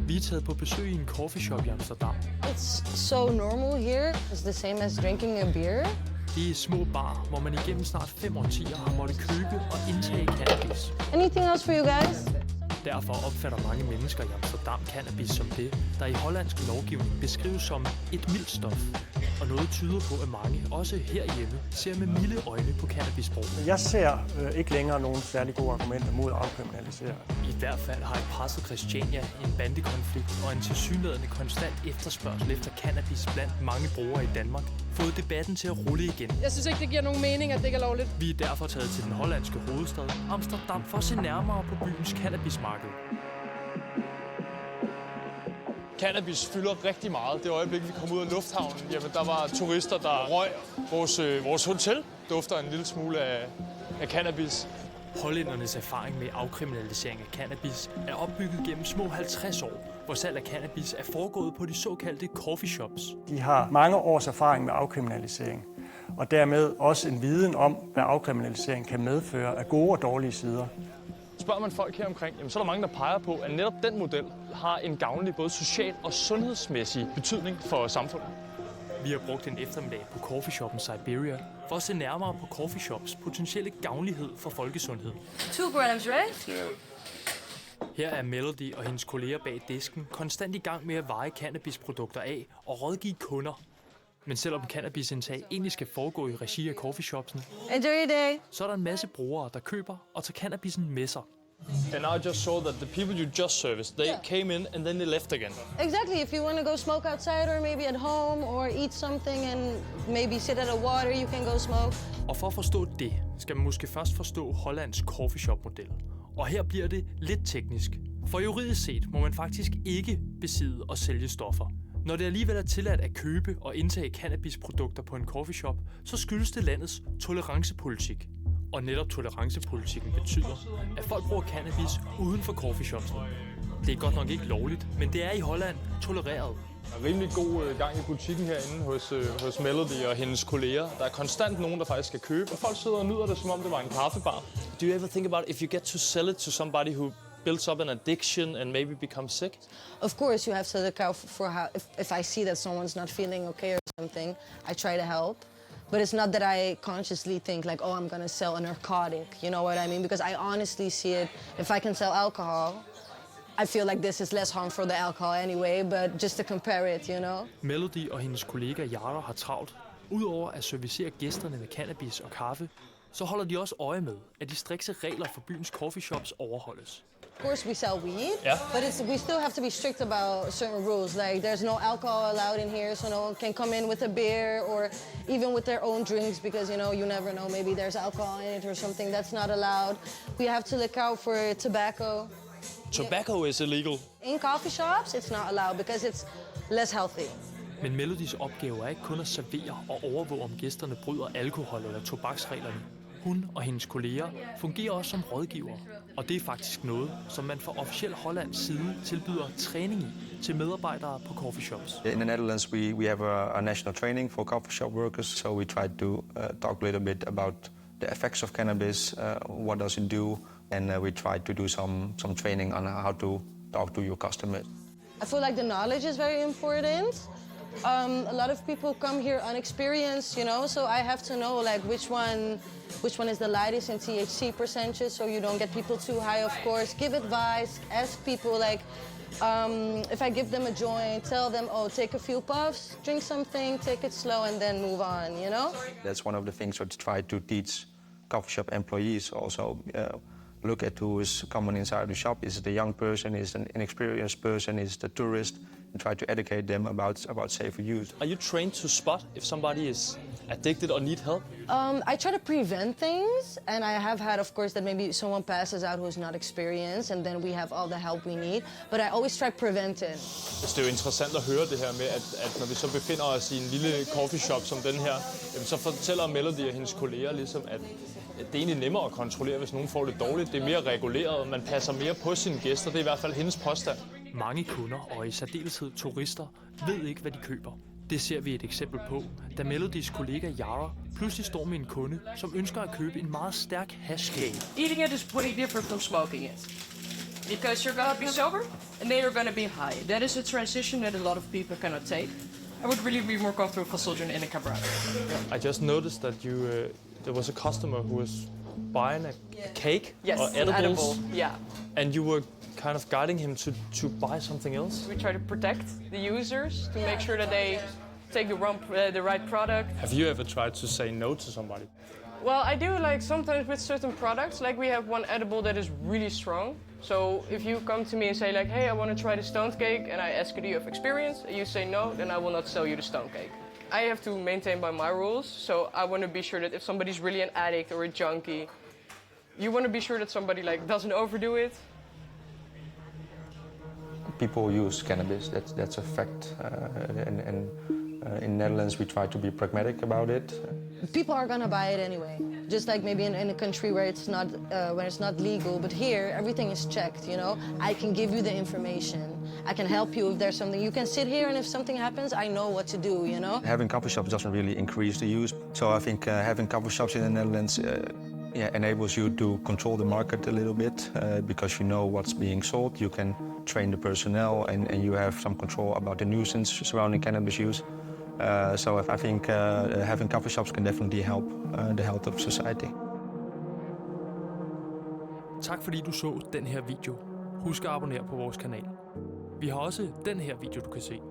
Vi er taget på besøg i en coffeeshop i Amsterdam. It's so normal here. It's the same as drinking a beer. Det er små bar, hvor man igennem snart 5 årtier har måttet købe og indtage cannabis. Anything else for you guys? Derfor opfatter mange mennesker i Amsterdam cannabis som det, der i hollandsk lovgivning beskrives som et mildt stof. Og noget tyder på, at mange, også herhjemme, ser med milde øjne på cannabisbrug. Jeg ser ikke længere nogen særlig gode argumenter mod at afkriminalisere. I hvert fald har et presset Christiania, en bandekonflikt og en tilsyneladende konstant efterspørgsel efter cannabis blandt mange brugere i Danmark fået debatten til at rulle igen. Jeg synes ikke, det giver nogen mening, at det ikke er lovligt. Vi er derfor taget til den hollandske hovedstad, Amsterdam, for at se nærmere på byens cannabismarked. Cannabis fylder rigtig meget. Det øjeblik, vi kom ud af lufthavnen, jamen, der var turister, der røg. Vores hotel dufter en lille smule af cannabis. Hollændernes erfaring med afkriminalisering af cannabis er opbygget gennem små 50 år, hvor salg af cannabis er foregået på de såkaldte coffeeshops. De har mange års erfaring med afkriminalisering, og dermed også en viden om, hvad afkriminalisering kan medføre af gode og dårlige sider. Spørger man folk her omkring, jamen, så er der mange, der peger på, at netop den model har en gavnlig både social og sundhedsmæssig betydning for samfundet. Vi har brugt en eftermiddag på coffeeshoppen Siberia for at se nærmere på coffeeshops potentielle gavnlighed for folkesundhed. 2 grams, right? Her er Melody og hendes kolleger bag disken konstant i gang med at veje cannabisprodukter af og rådgive kunder. Men selvom cannabisindtag egentlig skal foregå i regi af coffeeshopsene, Enjoy your day. så er der en masse brugere, der køber og tager cannabisen med sig. And I just saw that the people you just serviced, they came in and then they left again. Exactly. If you want to go smoke outside or maybe at home or eat something and maybe sit at a water, you can go smoke. Og for at forstå det, skal man måske først forstå Hollands coffeeshop-model. Og her bliver det lidt teknisk. For juridisk set må man faktisk ikke besidde og sælge stoffer. Når det alligevel er tilladt at købe og indtage cannabisprodukter på en coffeeshop, så skyldes det landets tolerancepolitik. Og netop tolerancepolitikken betyder, at folk bruger cannabis uden for coffeeshopsene. Det er godt nok ikke lovligt, men det er i Holland tolereret. Der er rimelig god gang i butikken herinde hos Melody og hendes kolleger. Der er konstant nogen, der faktisk skal købe, og folk sidder og nyder det, som om det var en kaffebar. Do you ever think about if you get to sell it to somebody who builds up an addiction and maybe becomes sick? Of course, you have to look out for how, if I see that someone's not feeling okay or something, I try to help. But it's not that I consciously think like, oh, I'm gonna sell a narcotic, you know what I mean? Because I honestly see it, if I can sell alcohol, I feel like this is less harm for the alcohol anyway, but just to compare it, you know? Melody og hendes kollega Yara har travlt. Udover at servicere gæsterne med cannabis og kaffe, så holder de også øje med, at de strikse regler for byens coffeeshops overholdes. Of course we sell weed, Yeah. but we still have to be strict about certain rules. Like there's no alcohol allowed in here, so no one can come in with a beer or even with their own drinks because, you know, you never know, maybe there's alcohol in it or something. That's not allowed. We have to look out for tobacco. Tobacco is illegal. In coffee shops, it's not allowed because it's less healthy. Men Melodys opgave er ikke kun at servere og overvåge, om gæsterne bryder alkohol- eller tobaksreglerne. Hun og hendes kolleger fungerer også som rådgivere, og det er faktisk noget, som man fra officiel Hollands side tilbyder træning i til medarbejdere på coffeeshops. In the Netherlands, we have a national training for coffee shop workers, so we try to talk a little bit about the effects of cannabis, what does it do, and we try to do some training on how to talk to your customers. I feel like the knowledge is very important. A lot of people come here unexperienced, you know, so I have to know like which one is the lightest in THC percentages, so you don't get people too high, of course. Give advice, ask people like, if I give them a joint, tell them, oh, take a few puffs, drink something, take it slow, and then move on, you know? That's one of the things we try to teach coffee shop employees also. Look at who is coming inside the shop. Is it a young person? Is it an inexperienced person? Is it a tourist? And try to educate them about safer use. Are you trained to spot if somebody is addicted or need help? I try to prevent things, and I have had, of course, that maybe someone passes out who's not experienced, and then we have all the help we need. But I always try preventing. Det er jo interessant at høre det her med, at når vi så befinder os i en lille coffeeshop som den her, så fortæller Melody og hendes kolleger ligesom, at det er egentlig nemmere at kontrollere, hvis nogen får det dårligt. Det er mere reguleret, man passer mere på sine gæster. Det er i hvert fald hendes påstand. Mange kunder, og i særdeleshed turister, ved ikke, hvad de køber. Det ser vi et eksempel på, da Melodys kollega Yara pludselig står med en kunde, som ønsker at købe en meget stærk hashcake. Eating it is way different from smoking it. Because you're gonna be sober, and then you're gonna be high. That is a transition that a lot of people cannot take. I would really be more comfortable for children in a cabaret. I just noticed that there was a customer who was buying a cake Yes, or edibles, edible. Yeah. and you were kind of guiding him to buy something else. We try to protect the users to make sure that they take the right product. Have you ever tried to say no to somebody? Well, I do like sometimes with certain products, like we have one edible that is really strong. So if you come to me and say like, hey, I want to try the stoned cake, and I ask you, do you have experience? And you say no, then I will not sell you the stoned cake. I have to maintain by my rules, so I want to be sure that if somebody's really an addict or a junkie, you want to be sure that somebody like doesn't overdo it. People use cannabis, that's a fact. And in Netherlands we try to be pragmatic about it. People are gonna buy it anyway. Just like maybe in a country where it's not legal, but here everything is checked. You know, I can give you the information. I can help you if there's something. You can sit here, and if something happens, I know what to do. You know. Having coffee shops doesn't really increase the use, so I think having coffee shops in the Netherlands enables you to control the market a little bit because you know what's being sold. You can train the personnel, and you have some control about the nuisance surrounding cannabis use. So I think having coffee shops can definitely help the health of society. Tak fordi du så den her video. Husk at abonnere på vores kanal. Vi har også den her video, du kan se.